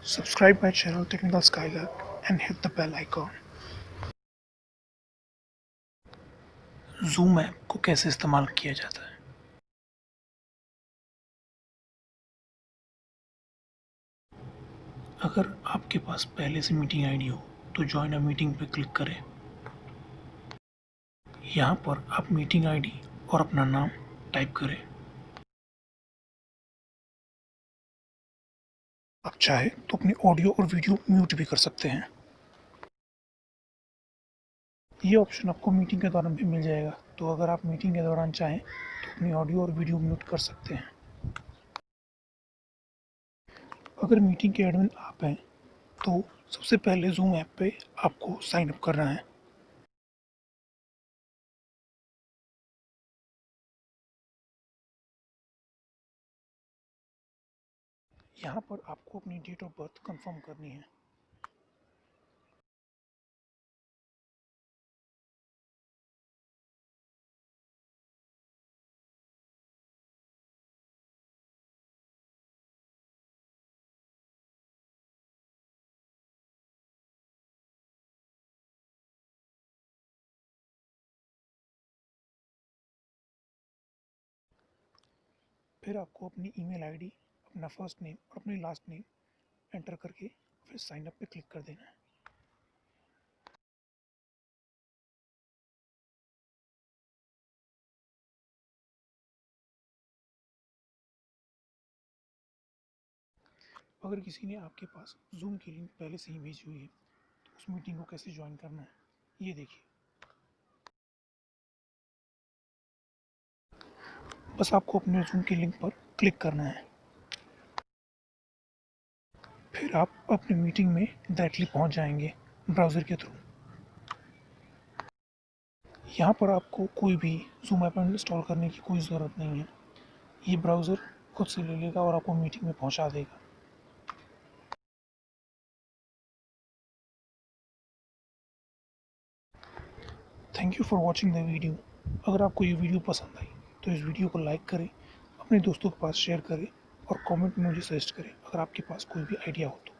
Subscribe my channel Technical SKYLARK and hit the bell icon. Zoom app को कैसे इस्तेमाल किया जाता है? अगर आपके पास पहले से मीटिंग आईडी हो तो ज्वाइन अ मीटिंग पर क्लिक करें। यहाँ पर आप मीटिंग आईडी और अपना नाम टाइप करें। आप चाहे तो अपनी ऑडियो और वीडियो म्यूट भी कर सकते हैं। ये ऑप्शन आपको मीटिंग के दौरान भी मिल जाएगा, तो अगर आप मीटिंग के दौरान चाहें तो अपनी ऑडियो और वीडियो म्यूट कर सकते हैं। अगर मीटिंग के एडमिन आप हैं तो सबसे पहले जूम ऐप पे आपको साइन अप करना है। यहाँ पर आपको अपनी डेट ऑफ बर्थ कंफर्म करनी है। फिर आपको अपनी ईमेल आईडी, अपना फर्स्ट नेम और अपनी लास्ट नेम एंटर करके फिर साइन अप पे क्लिक कर देना है। अगर किसी ने आपके पास जूम की लिंक पहले से ही भेजी हुई है तो उस मीटिंग को कैसे ज्वाइन करना है ये देखिए। बस आपको अपने जूम की लिंक पर क्लिक करना है। फिर आप अपनी मीटिंग में डायरेक्टली पहुंच जाएंगे ब्राउज़र के थ्रू। यहाँ पर आपको कोई भी जूम ऐप इंस्टॉल करने की कोई ज़रूरत नहीं है। ये ब्राउज़र खुद से ले लेगा और आपको मीटिंग में पहुंचा देगा। Thank you for watching the video. अगर आपको ये वीडियो पसंद आई तो इस वीडियो को लाइक करें, अपने दोस्तों के पास शेयर करें और कमेंट में मुझे सजेस्ट करें अगर आपके पास कोई भी आइडिया हो तो।